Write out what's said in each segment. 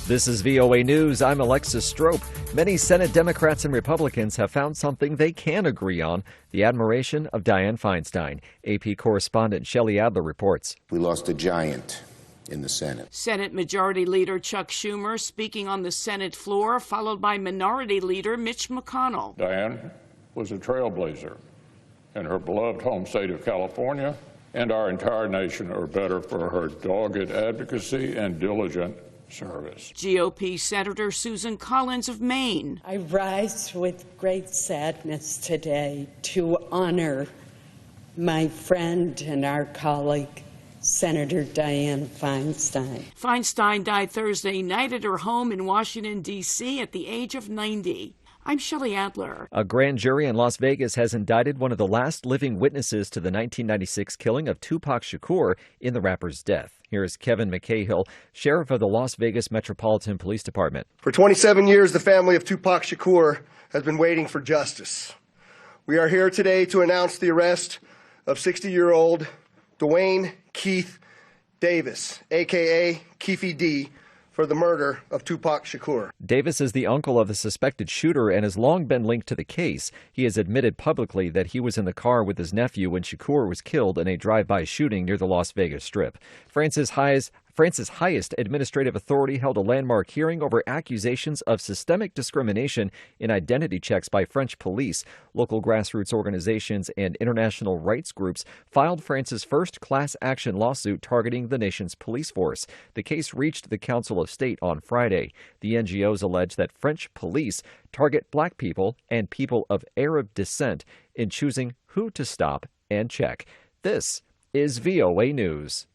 This is VOA News. I'm Alexis Strope. Many Senate Democrats and Republicans have found something they can agree on: the admiration of Dianne Feinstein. AP correspondent Shelley Adler reports. We lost a giant in the Senate. Senate Majority Leader Chuck Schumer speaking on the Senate floor, followed by Minority Leader Mitch McConnell. Dianne was a trailblazer in her beloved home state of California, and our entire nation are better for her dogged advocacy and diligent service. GOP Senator Susan Collins of Maine. I rise with great sadness today to honor my friend and our colleague, Senator Dianne Feinstein. Feinstein died Thursday night at her home in Washington, D.C. at the age of 90. I'm Shelley Adler. A grand jury in Las Vegas has indicted one of the last living witnesses to the 1996 killing of Tupac Shakur in the rapper's death. Here is Kevin McCahill, sheriff of the Las Vegas Metropolitan Police Department. For 27 years, the family of Tupac Shakur has been waiting for justice. We are here today to announce the arrest of 60-year-old Dwayne Keith Davis, a.k.a. Keefy D., for the murder of Tupac Shakur. Davis is the uncle of the suspected shooter and has long been linked to the case. He has admitted publicly that he was in the car with his nephew when Shakur was killed in a drive-by shooting near the Las Vegas Strip. France's highest administrative authority held a landmark hearing over accusations of systemic discrimination in identity checks by French police. Local grassroots organizations and international rights groups filed France's first class action lawsuit targeting the nation's police force. The case reached the Council of State on Friday. The NGOs allege that French police target black people and people of Arab descent in choosing who to stop and check. This is VOA News.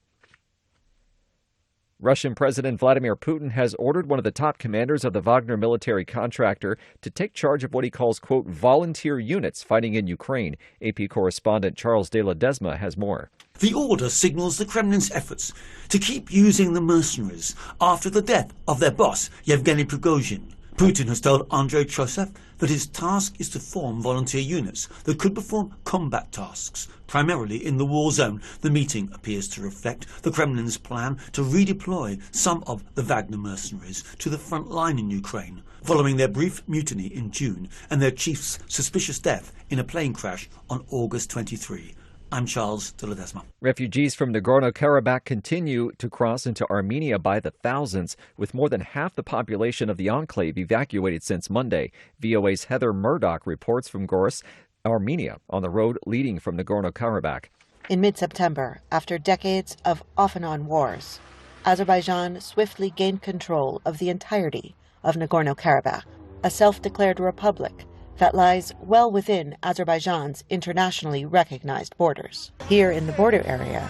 Russian President Vladimir Putin has ordered one of the top commanders of the Wagner military contractor to take charge of what he calls, quote, volunteer units fighting in Ukraine. AP correspondent Charles de la Desma has more. The order signals the Kremlin's efforts to keep using the mercenaries after the death of their boss, Yevgeny Prigozhin. Putin has told Andrei Troshev that his task is to form volunteer units that could perform combat tasks, primarily in the war zone. The meeting appears to reflect the Kremlin's plan to redeploy some of the Wagner mercenaries to the front line in Ukraine, following their brief mutiny in June and their chief's suspicious death in a plane crash on August 23. I'm Charles de la Desma. Refugees from Nagorno-Karabakh continue to cross into Armenia by the thousands, with more than half the population of the enclave evacuated since Monday. VOA's Heather Murdoch reports from Goris, Armenia, on the road leading from Nagorno-Karabakh. In mid-September, after decades of off-and-on wars, Azerbaijan swiftly gained control of the entirety of Nagorno-Karabakh, a self-declared republic that lies well within Azerbaijan's internationally recognized borders. Here in the border area,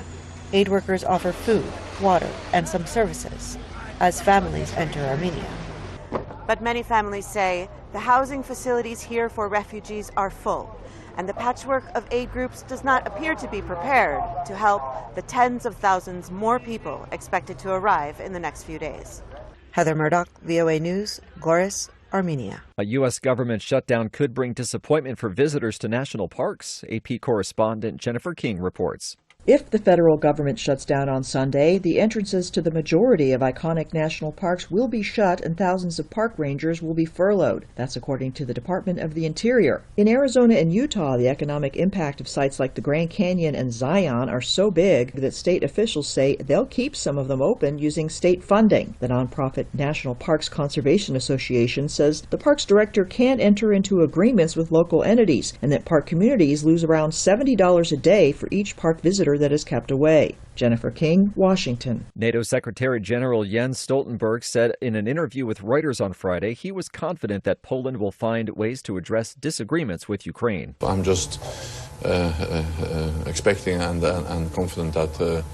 aid workers offer food, water, and some services as families enter Armenia. But many families say the housing facilities here for refugees are full, and the patchwork of aid groups does not appear to be prepared to help the tens of thousands more people expected to arrive in the next few days. Heather Murdoch, VOA News, Goris, Armenia. A U.S. government shutdown could bring disappointment for visitors to national parks. AP correspondent Jennifer King reports. If the federal government shuts down on Sunday, the entrances to the majority of iconic national parks will be shut and thousands of park rangers will be furloughed. That's according to the Department of the Interior. In Arizona and Utah, the economic impact of sites like the Grand Canyon and Zion are so big that state officials say they'll keep some of them open using state funding. The nonprofit National Parks Conservation Association says the parks director can't enter into agreements with local entities and that park communities lose around $70 a day for each park visitor that is kept away. Jennifer King, Washington. NATO Secretary General Jens Stoltenberg said in an interview with Reuters on Friday he was confident that Poland will find ways to address disagreements with Ukraine. I'm just expecting and confident that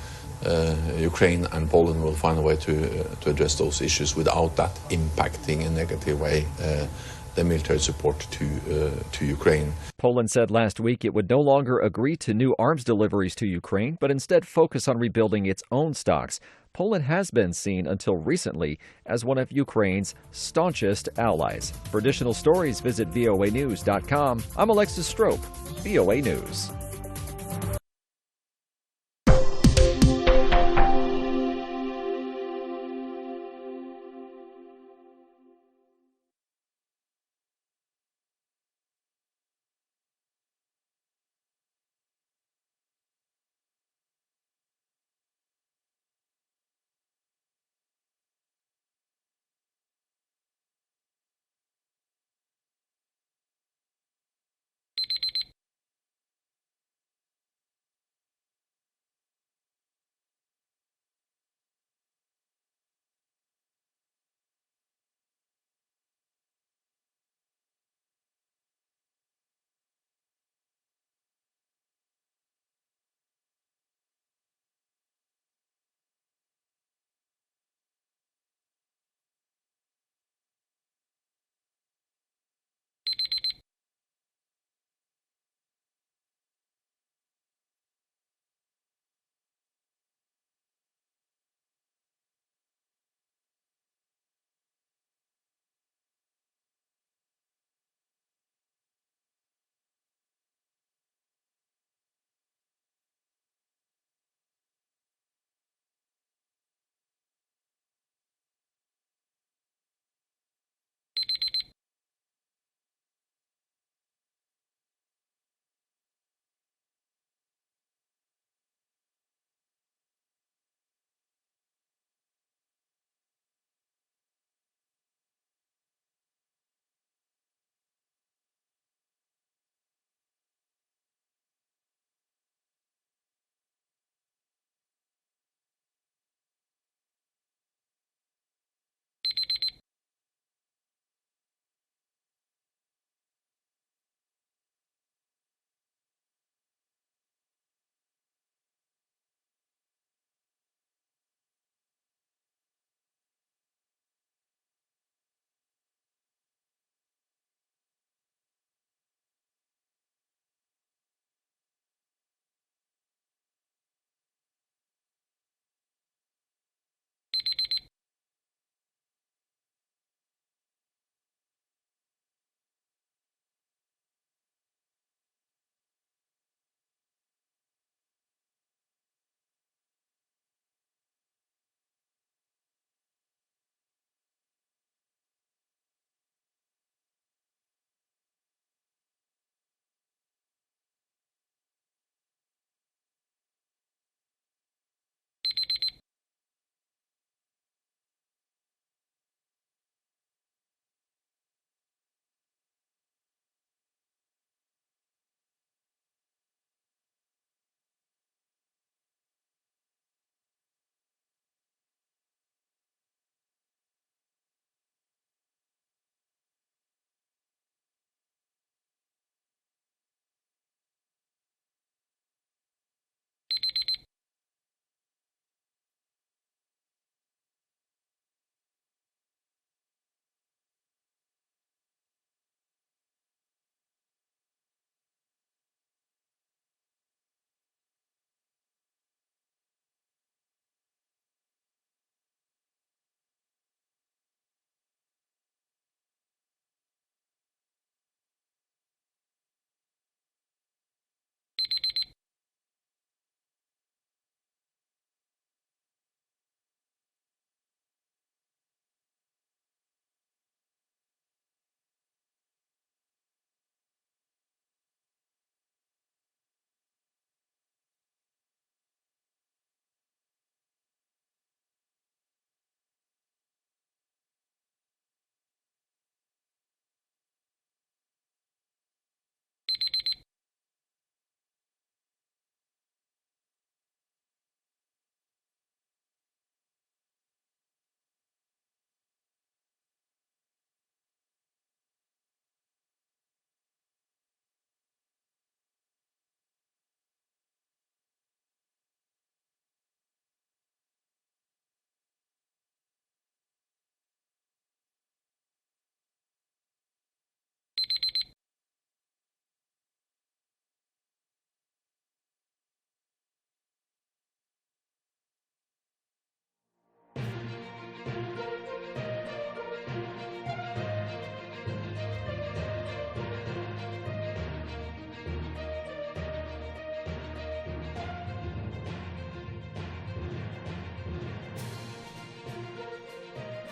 Ukraine and Poland will find a way to address those issues without that impacting in a negative way the military support to Ukraine. Poland said last week it would no longer agree to new arms deliveries to Ukraine, but instead focus on rebuilding its own stocks. Poland has been seen until recently as one of Ukraine's staunchest allies. For additional stories, visit voanews.com. I'm Alexis Strope, VOA News.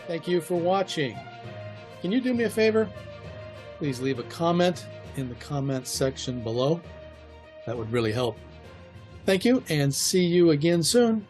Thank you for watching. Can you do me a favor? Please leave a comment in the comments section below. That would really help. Thank you, and see you again soon.